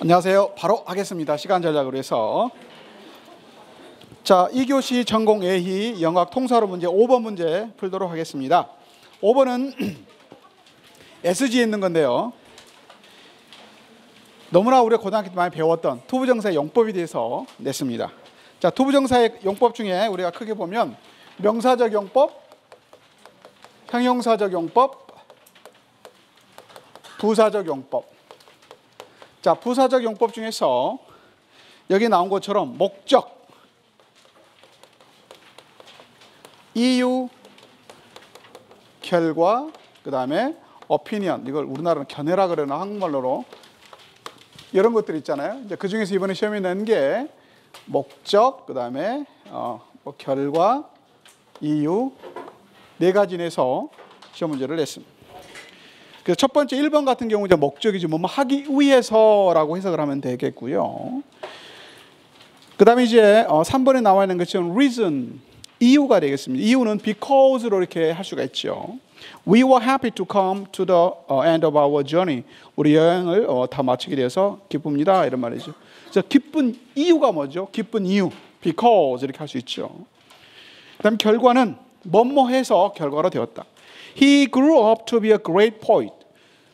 안녕하세요. 바로 하겠습니다. 시간 전략으로 해서. 자, 2교시 전공 예희 영학 통사로 문제 5번 문제 풀도록 하겠습니다. 5번은 SG에 있는 건데요. 너무나 우리가 고등학교 때 많이 배웠던 투부정사의 용법에 대해서 냈습니다. 자, 투부정사의 용법 중에 우리가 크게 보면 명사적 용법, 형용사적 용법, 부사적 용법. 자, 부사적 용법 중에서 여기 나온 것처럼 목적, 이유, 결과, 그 다음에 opinion, 이걸 우리나라는 견해라 그러나 한국말로 이런 것들 있잖아요. 이제 그 중에서 이번에 시험에 낸 게 목적, 그 다음에 뭐 결과, 이유 네 가지 내서 시험 문제를 냈습니다. 그래서 첫 번째 1번 같은 경우 이제 목적이지 뭐 하기 위해서라고 해석을 하면 되겠고요. 그 다음에 이제 3번에 나와 있는 것처럼 reason, 이유가 되겠습니다. 이유는 because로 이렇게 할 수가 있죠. We were happy to come to the end of our journey. 우리 여행을 다 마치게 돼서 기쁩니다. 이런 말이죠. 그래서 기쁜 이유가 뭐죠? 기쁜 이유, because 이렇게 할 수 있죠. 그 다음에 결과는 뭐뭐 해서 결과로 되었다. He grew up to be a great poet.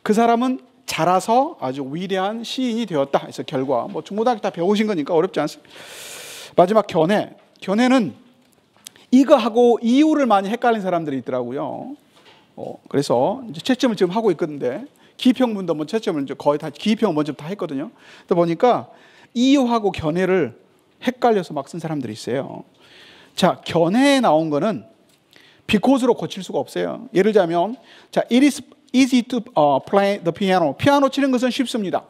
그 사람은 자라서 아주 위대한 시인이 되었다. 그래서 결과. 뭐 중고등학교 다 배우신 거니까 어렵지 않습니다. 마지막 견해. 견해는 이거하고 이유를 많이 헷갈린 사람들이 있더라고요. 그래서 이제 채점을 지금 하고 있거든요. 기평문도 뭐 채점을 이제 거의 다 기평 먼저 다 했거든요. 그러다 보니까 이유하고 견해를 헷갈려서 막 쓴 사람들이 있어요. 자, 견해에 나온 거는 because로 고칠 수가 없어요. 예를 들자면, 자, it is easy to play the piano. 피아노 치는 것은 쉽습니다.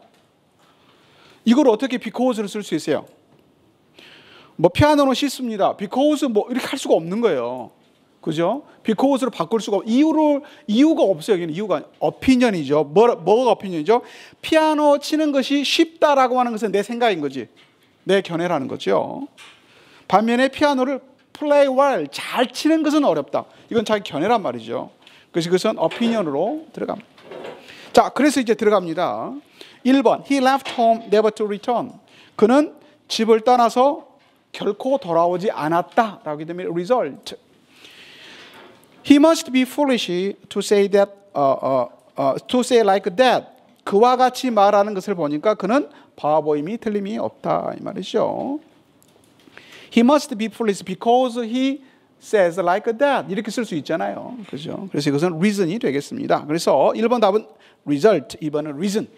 이걸 어떻게 because로 쓸 수 있어요? 뭐 피아노는 쉽습니다. because 뭐 이렇게 할 수가 없는 거예요. 그죠? because로 바꿀 수가 이유가 없어요. 여기는 이유가 opinion이죠. 뭐가 opinion이죠? 피아노 치는 것이 쉽다라고 하는 것은 내 생각인 거지. 내 견해라는 거죠. 반면에 피아노를 play well, 잘 치는 것은 어렵다. 이건 자기 견해란 말이죠. 그래서 그것은 opinion으로 들어갑니다. 자, 그래서 이제 들어갑니다. 1번, he left home never to return. 그는 집을 떠나서 결코 돌아오지 않았다. 라고 되면 result. He must be foolish to say that, to say like that. 그와 같이 말하는 것을 보니까 그는 바보임이 틀림이 없다. 이 말이죠. He must be foolish because he says like that. 이렇게 쓸 수 있잖아요. 그죠? 그래서 이것은 reason이 되겠습니다. 그래서 1번 답은 result, 2번은 reason.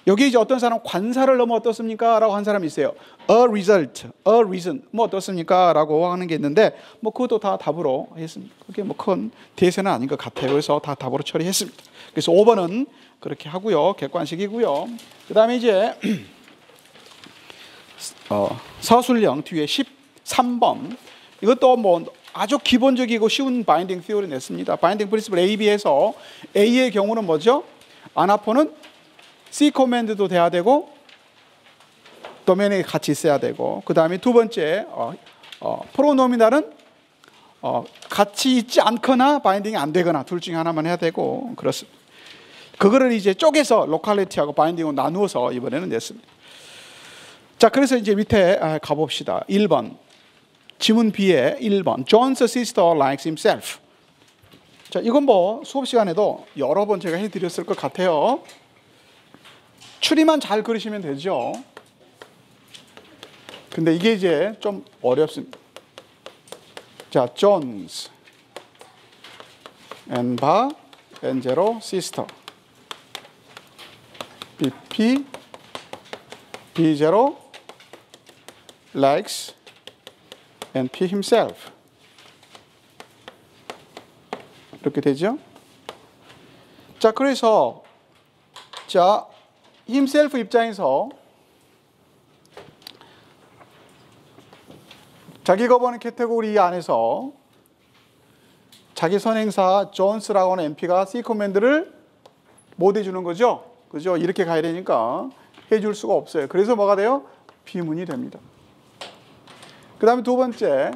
여기 이제 어떤 사람 관사를 넣으면 어떻습니까? 라고 한 사람이 있어요. A result, a reason. 뭐 어떻습니까? 라고 하는 게 있는데 뭐 그것도 다 답으로 했습니다. 그게 뭐 큰 대세는 아닌 것 같아요. 그래서 다 답으로 처리했습니다. 그래서 5번은 그렇게 하고요. 객관식이고요. 그 다음에 이제 서술형 뒤에 13번. 이것도 뭐 아주 기본적이고 쉬운 바인딩 티오리 냈습니다. 바인딩 프린시플 A, B에서 A의 경우는 뭐죠? 아나포는 C 코맨드도 돼야 되고 도메인이 같이 있어야 되고, 그 다음에 두 번째 프로노미널은 같이 있지 않거나 바인딩이 안 되거나 둘 중에 하나만 해야 되고 그렇습니다. 그거를 이제 쪼개서 로컬리티하고 바인딩으로 나누어서 이번에는 냈습니다. 자, 그래서 이제 밑에 가봅시다. 1번 지문 B에 1번 John's sister likes himself. 자, 이건 뭐 수업 시간에도 여러 번 제가 해드렸을 것 같아요. 추리만 잘 그리시면 되죠. 근데 이게 이제 좀 어렵습니다. 자, John's N바 N0 sister BP B0 likes NP himself. 이렇게 되죠. 자, 그래서 자, himself 입장에서 자기가 보는 카테고리 안에서 자기 선행사 존스라고 하는 NP가 C 코맨드를 못 해주는 거죠. 그죠? 이렇게 가야 되니까 해줄 수가 없어요. 그래서 뭐가 돼요? 비문이 됩니다. 그 다음에 두 번째,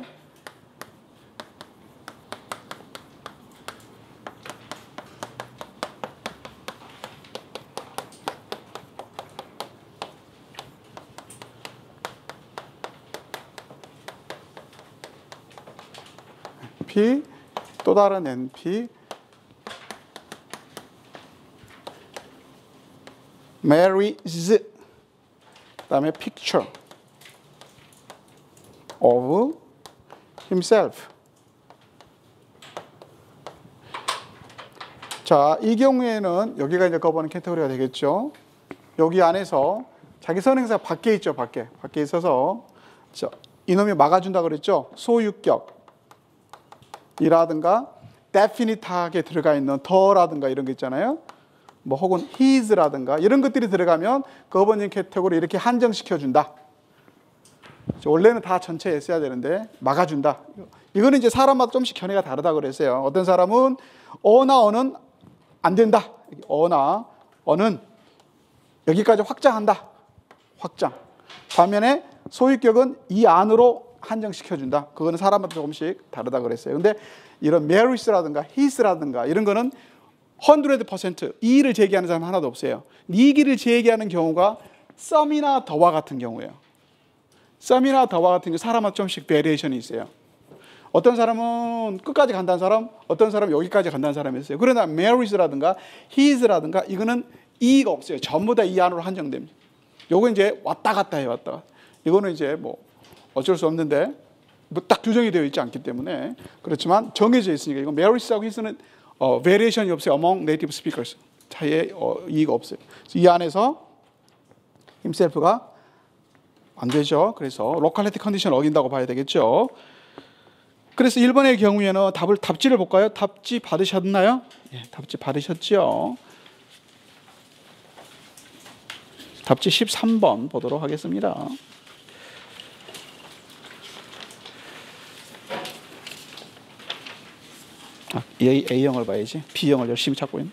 NP, 또 다른 NP, marries, 그다음에 picture of himself. 자, 이 경우에는 여기가 이제 거버는 캐테고리가 되겠죠. 여기 안에서 자기 선행사 밖에 있죠, 밖에 있어서 자, 이놈이 막아준다 그랬죠. 소유격이라든가 definite하게 들어가 있는 더라든가 이런 거 있잖아요. 뭐 혹은 his라든가 이런 것들이 들어가면 거버닝 캐테고리 이렇게 한정시켜준다. 원래는 다 전체에 써야 되는데 막아준다. 이거는 이제 사람마다 좀씩 견해가 다르다 그랬어요. 어떤 사람은 어나 어는 안 된다. 어나 어는 여기까지 확장한다. 확장. 반면에 소유격은 이 안으로 한정시켜준다. 그거는 사람마다 조금씩 다르다 그랬어요. 근데 이런 marries라든가 his라든가 이런 거는 100% 이의를 제기하는 사람 하나도 없어요. 이의를 제기하는 경우가 some이나 the와 같은 경우예요. some이나 the와 같은 경우 사람마다 좀씩 베리에이션이 있어요. 어떤 사람은 끝까지 간다는 사람, 어떤 사람은 여기까지 간다는 사람이 있어요. 그러나 marries라든가 his라든가 이거는 이의가 없어요. 전부 다 이 안으로 한정됩니다. 요거 이제 왔다 갔다 해요, 왔다 갔다. 이거는 이제 뭐 어쩔 수 없는데 뭐 딱 규정이 되어 있지 않기 때문에 그렇지만 정해져 있으니까 이거 marries하고 his는 variation이 없어요. among native speakers. 차이에 이의가 없어요. 이 안에서 himself가 안 되죠. 그래서 locality condition 어긴다고 봐야 되겠죠. 그래서 1번의 경우에는 답지를 볼까요? 답지 받으셨나요? 예, 답지 받으셨죠. 답지 13번 보도록 하겠습니다. A형을 봐야지. B형을 열심히 찾고 있네.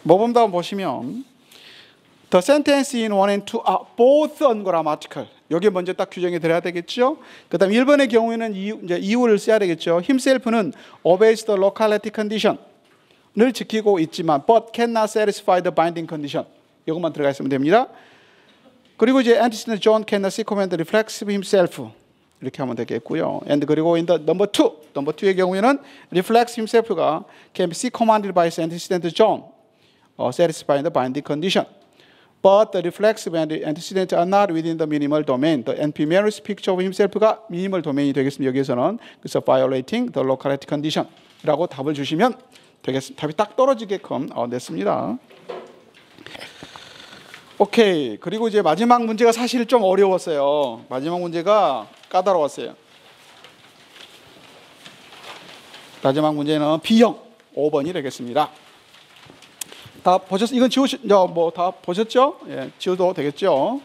모범 답안 보시면 The sentence in 1 and 2 are both ungrammatical. 여기 먼저 딱 규정이 들어야 되겠죠. 그 다음 1번의 경우에는 이제 이유를 써야 되겠죠. himself는 obeys the locality condition을 지키고 있지만 but cannot satisfy the binding condition. 이것만 들어가 있으면 됩니다. 그리고 이제 antecedent John cannot see command reflexive himself. 이렇게 하면 되겠고요. And 그리고 in the number 2의 경우에는 reflexive himself가 can be see commanded by antecedent John. satisfying the binding condition. But the reflexive and the antecedent are not within the minimal domain. The NP marries picture of himself가 minimal domain이 되겠습니다. 여기에서는 그래서 violating the locality condition이라고 답을 주시면 되겠습니다. 답이 딱 떨어지게끔 냈습니다. 오케이. 그리고 이제 마지막 문제가 사실 좀 어려웠어요. 마지막 문제가 까다로웠어요. 마지막 문제는 B형 5번이 되겠습니다. 다 보셨어요? 이건 다 보셨죠? 예, 지워도 되겠죠?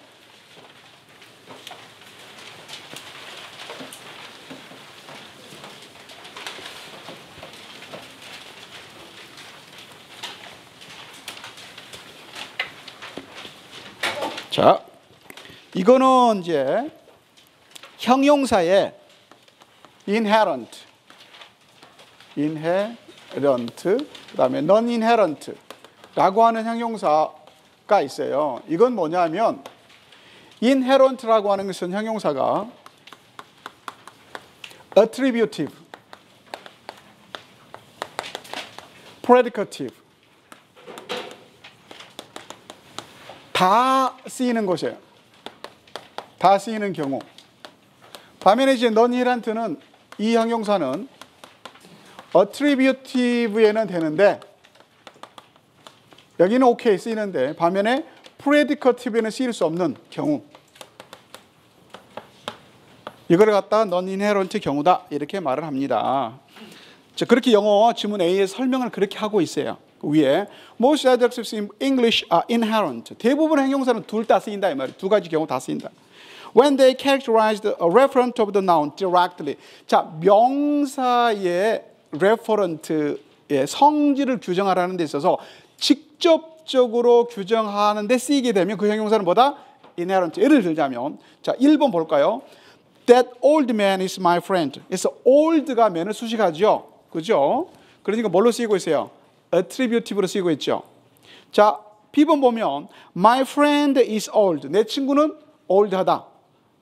자, 이거는 이제 형용사의 inherent, 그다음에 non-inherent 라고 하는 형용사가 있어요. 이건 뭐냐면 inherent라고 하는 것은 형용사가 attributive, predicative 다 쓰이는 것이에요. 다 쓰이는 경우. 반면에 이제 non-inherent는 이 형용사는 attributive에는 되는데 여기는 오케이 쓰이는데 반면에 predicative에는 쓰일 수 없는 경우. 이걸 갖다 non-inherent 경우다 이렇게 말을 합니다. 자, 그렇게 영어 지문 A의 설명을 그렇게 하고 있어요. 위에 most adjectives in English are inherent. 대부분 형용사는 둘 다 쓰인다 이 말이에요. 두 가지 경우 다 쓰인다. When they characterize the referent of the noun directly. 자, 명사의 referent의 성질을 규정하라는 데 있어서 직접적으로 규정하는 데 쓰이게 되면 그 형용사는 뭐다? inherent. 예를 들자면 자, 1번 볼까요? That old man is my friend. 그래서 old가 man을 수식하죠. 그죠? 그러니까 뭘로 쓰이고 있어요? attributive로 쓰이고 있죠. 자, B번 보면 My friend is old. 내 친구는 old하다.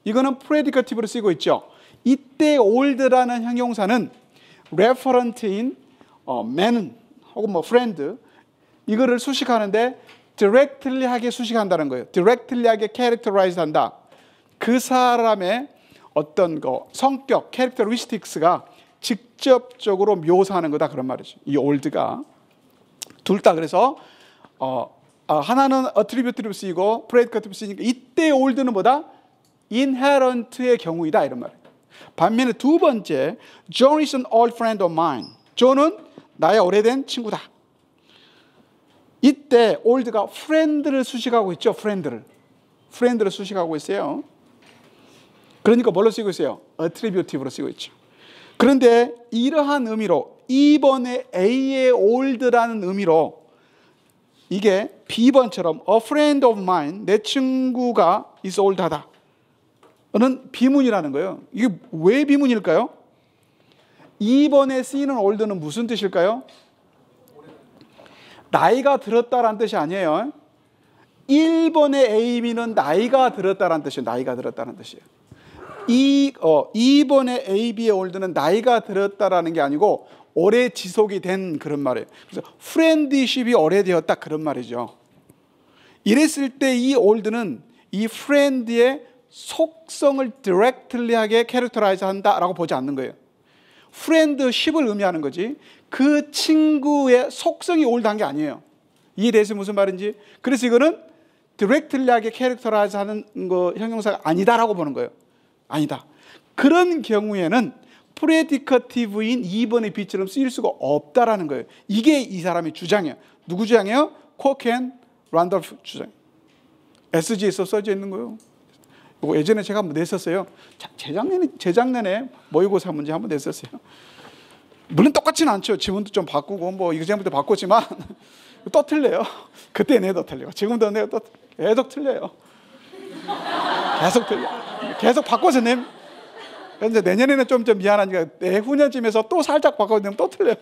이거는 predicative로 쓰이고 있죠. 이때 old라는 형용사는 referent인 man 혹은 뭐 friend 이거를 수식하는데 directly하게 수식한다는 거예요. directly하게 characterize 한다. 그 사람의 어떤 성격, characteristics가 직접적으로 묘사하는 거다 그런 말이죠. 이 old가 둘 다 그래서 하나는 attributive로 쓰이고 predicative로 쓰이니까 이때 old는 뭐다? inherent의 경우이다 이런 말이에요. 반면에 두 번째, John is an old friend of mine. 존은 나의 오래된 친구다. 이때 old가 friend를 수식하고 있죠. friend를 수식하고 있어요. 그러니까 뭘로 쓰이고 있어요? attributive로 쓰이고 있죠. 그런데 이러한 의미로 2번의 A의 old라는 의미로 이게 B번처럼 a friend of mine, 내 친구가 is old하다 는 비문이라는 거예요. 이게 왜 비문일까요? 2번에 쓰이는 old는 무슨 뜻일까요? 나이가 들었다라는 뜻이 아니에요. 1번의 A미는 나이가 들었다라는 뜻이에요. 나이가 들었다는 뜻이에요. 2번의 AB의 old는 나이가 들었다라는 게 아니고 오래 지속이 된 그런 말이에요. 그래서 friendship이 오래되었다 그런 말이죠. 이랬을 때 이 old는 이 friend의 속성을 directly하게 characterize 한다라고 보지 않는 거예요. friendship을 의미하는 거지 그 친구의 속성이 old한 게 아니에요. 이해돼서 무슨 말인지? 그래서 이거는 directly하게 characterize 하는 거 형용사가 아니다라고 보는 거예요. 아니다. 그런 경우에는 predicative인 2번의 B처럼 쓰일 수가 없다라는 거예요. 이게 이 사람의 주장이에요. 누구 주장이에요? 쿼크 앤 란돌프 주장. SG에서 써져 있는 거예요. 이거 예전에 제가 한번 냈었어요. 재작년에 모의고사 문제 한번 냈었어요. 물론 똑같지는 않죠. 지문도 좀 바꾸고 뭐 이거부터 바꿨지만 또 틀려요. 그때 내도 틀리고 지금도 내가 또 계속 틀려요. 계속 바꿔서 내. 그런데 내년에는 좀 미안하니까 내후년쯤에서 또 살짝 바꿔내면 또 틀려요.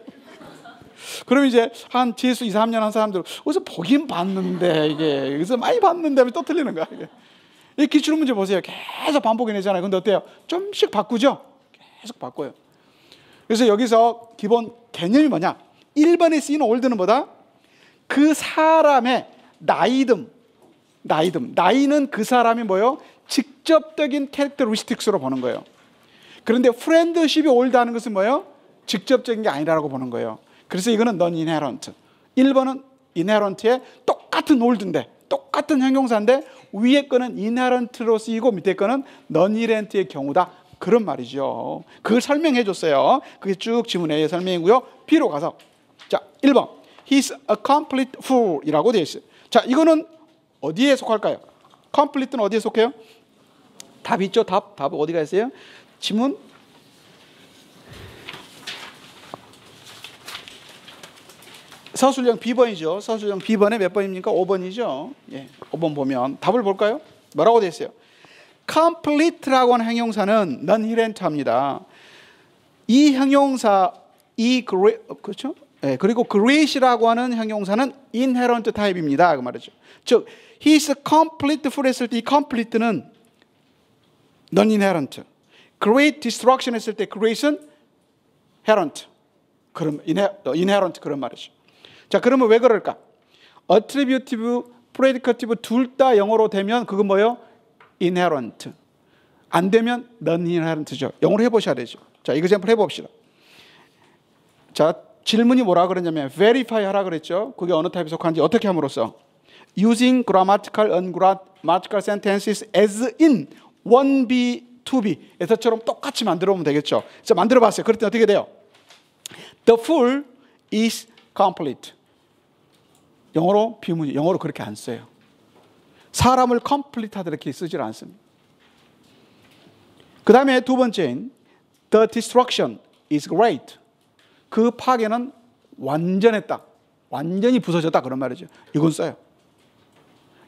그럼 이제 한 재수 2, 3년 한 사람들 어디서 보긴 봤는데 이게 여기서 많이 봤는데 또 틀리는 거야 이게. 이 기출문제 보세요. 계속 반복해 내잖아요. 근데 어때요? 좀씩 바꾸죠? 계속 바꿔요. 그래서 여기서 기본 개념이 뭐냐? 1번에 쓰이는 old는 뭐다? 그 사람의 나이든 나이는 그 사람이 뭐요? 직접적인 캐릭터리스틱스로 보는 거예요. 그런데 friendship이 old하는 것은 뭐예요? 직접적인 게 아니라고 보는 거예요. 그래서 이거는 non-inherent. 1번은 inherent의 똑같은 old인데 똑같은 형용사인데 위에 거는 inherent로 쓰이고 밑에 거는 non-inherent의 경우다. 그런 말이죠. 그걸 설명해 줬어요. 그게 쭉 지문의 설명이고요. B로 가서 자 1번 He's a complete fool이라고 되어 있어요. 자 이거는 어디에 속할까요? complete는 어디에 속해요? 답 있죠? 답 어디가 있어요? 지문 서술형 B번이죠. 서술형 B번에 몇 번입니까? 5번이죠. 예, 5번 보면 답을 볼까요? 뭐라고 되어 있어요? complete라고 하는 형용사는 non-inherent합니다. 이 형용사 그렇죠? 예, 그리고 great이라고 하는 형용사는 inherent 타입입니다. 그 말이죠. 즉 he's complete full 했을 때 이 complete는 non-inherent. great destruction 했을 때 great은 inherent. 그럼 inherent 그런 말이죠. 자, 그러면 왜 그럴까? attributive, predicative 둘 다 영어로 되면 그건 뭐예요? inherent. 안 되면 non-inherent죠. 영어로 해보셔야 되죠. 자, example 해봅시다. 자, 질문이 뭐라 그러냐면 verify 하라 그랬죠. 그게 어느 타입에 속한지 어떻게 함으로써 using grammatical, ungrammatical sentences as in 1B, 2B에서처럼 똑같이 만들어 보면 되겠죠. 그래서 만들어 봤어요. 그럴 때 어떻게 돼요? The fool is complete. 영어로 비문이 영어로 그렇게 안 써요. 사람을 complete 하다 이렇게 쓰질 않습니다. 그 다음에 두 번째인 the destruction is great. 그 파괴는 완전했다. 완전히 부서졌다 그런 말이죠. 이건 써요.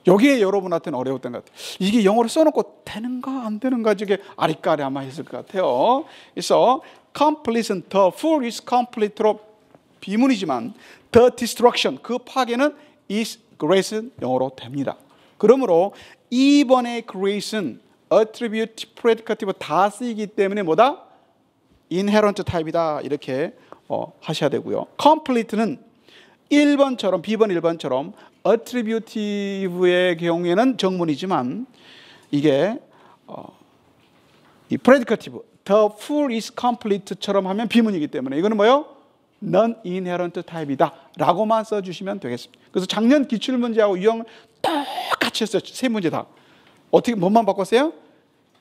여기에 여러분한테는 어려웠던 것 같아요. 이게 영어로 써놓고 되는가 안 되는가 저게 아리까리 아마 했을 것 같아요. 그래서 complete는 the fool is complete로 비문이지만 the destruction 그 파괴는 is grace는 영어로 됩니다. 그러므로 2번의 grace는 attribute, predicative 다 쓰이기 때문에 뭐다? inherent 타입이다. 이렇게 하셔야 되고요. complete는 1번처럼 B번 1번처럼 attributive의 경우에는 정문이지만 이게 이 predicative, the full is complete처럼 하면 비문이기 때문에 이거는 뭐요? non-inherent 타입이다 라고만 써주시면 되겠습니다. 그래서 작년 기출문제하고 유형 똑같이 했어요. 세 문제 다. 어떻게 뭐만 바꿨어요?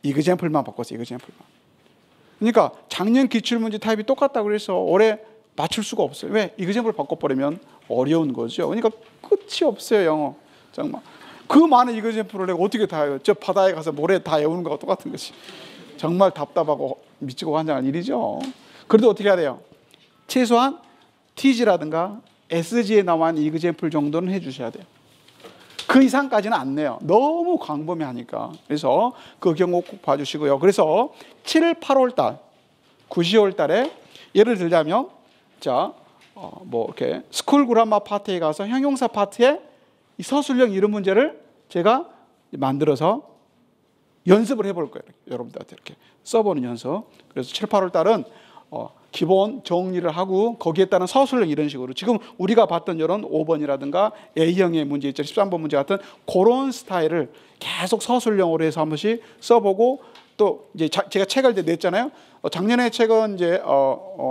example만 바꿨어요. example만. 그러니까 작년 기출문제 타입이 똑같다고 해서 올해 맞출 수가 없어요. 왜? example 바꿔버리면 어려운 거죠. 그러니까 끝이 없어요. 영어. 정말. 그 많은 example를 내가 어떻게 다 해요? 저 바다에 가서 모래 다 외우는 거와 똑같은 것이. 정말 답답하고 미치고 환장한 일이죠. 그래도 어떻게 해야 돼요? 최소한 TG라든가 SG에 나와 있는 example 정도는 해주셔야 돼요. 그 이상까지는 안 내요. 너무 광범위하니까. 그래서 그 경우 꼭 봐주시고요. 그래서 7, 8월 달, 9, 10월 달에 예를 들자면 자, 뭐 이렇게 스쿨 그라마 파트에 가서 형용사 파트에 이 서술형 이름 문제를 제가 만들어서 연습을 해볼 거예요. 여러분들한테 이렇게 써보는 연습. 그래서 7, 8월 달은 기본 정리를 하고 거기에 따른 서술형 이런 식으로 지금 우리가 봤던 이런 5번이라든가 A형의 문제 있죠. 13번 문제 같은 그런 스타일을 계속 서술형으로 해서 한 번씩 써보고 또 이제 제가 책을 이제 냈잖아요. 작년에 책은 이제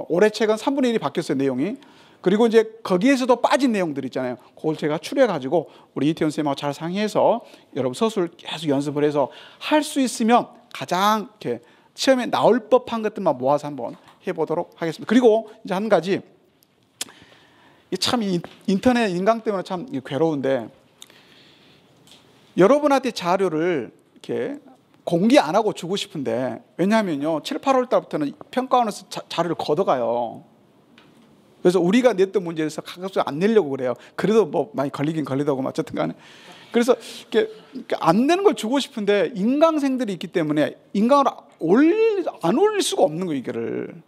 올해 책은 3분의 1이 바뀌었어요. 내용이. 그리고 이제 거기에서도 빠진 내용들 있잖아요. 그걸 제가 추려가지고 우리 이태원 선생님하고 잘 상의해서 여러분 서술 계속 연습을 해서 할 수 있으면 가장 이렇게 시험에 나올 법한 것들만 모아서 한번 해보도록 하겠습니다. 그리고 이제 한 가지, 참 인터넷 인강 때문에 참 괴로운데 여러분한테 자료를 이렇게 공개 안 하고 주고 싶은데 왜냐하면요 7, 8월 달부터는 평가원에서 자료를 걷어가요. 그래서 우리가 냈던 문제에서 가급적 안 내려고 그래요. 그래도 뭐 많이 걸리긴 걸리다고 어쨌든 간에. 그래서 이렇게 안 내는 걸 주고 싶은데 인강생들이 있기 때문에 인강을 안 올릴 수가 없는 거예요. 이거를.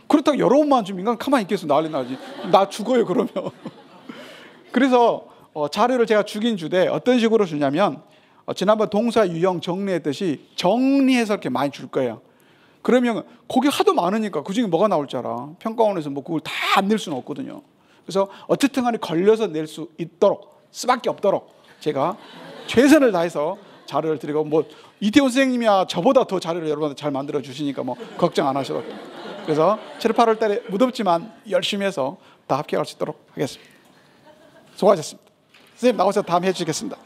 그렇다고 여러 번만 좀 인강 가만히 있겠어 난리 나지. 나 죽어요 그러면. 그래서 자료를 제가 주긴 주되 어떤 식으로 주냐면 지난번 동사 유형 정리했듯이 정리해서 이렇게 많이 줄 거예요. 그러면 거기 하도 많으니까 그중에 뭐가 나올 줄 알아. 평가원에서 뭐 그걸 다 안 낼 수는 없거든요. 그래서 어쨌든 간에 걸려서 낼 수 있도록 수밖에 없도록 제가 최선을 다해서 자료를 드리고 뭐 이태원 선생님이야 저보다 더 자료를 여러분한테 잘 만들어 주시니까 뭐 걱정 안 하셔도 돼요. 그래서 7, 8월 달에 무덥지만 열심히 해서 다 합격할 수 있도록 하겠습니다. 수고하셨습니다. 선생님 나오셔서 다음 해주시겠습니다.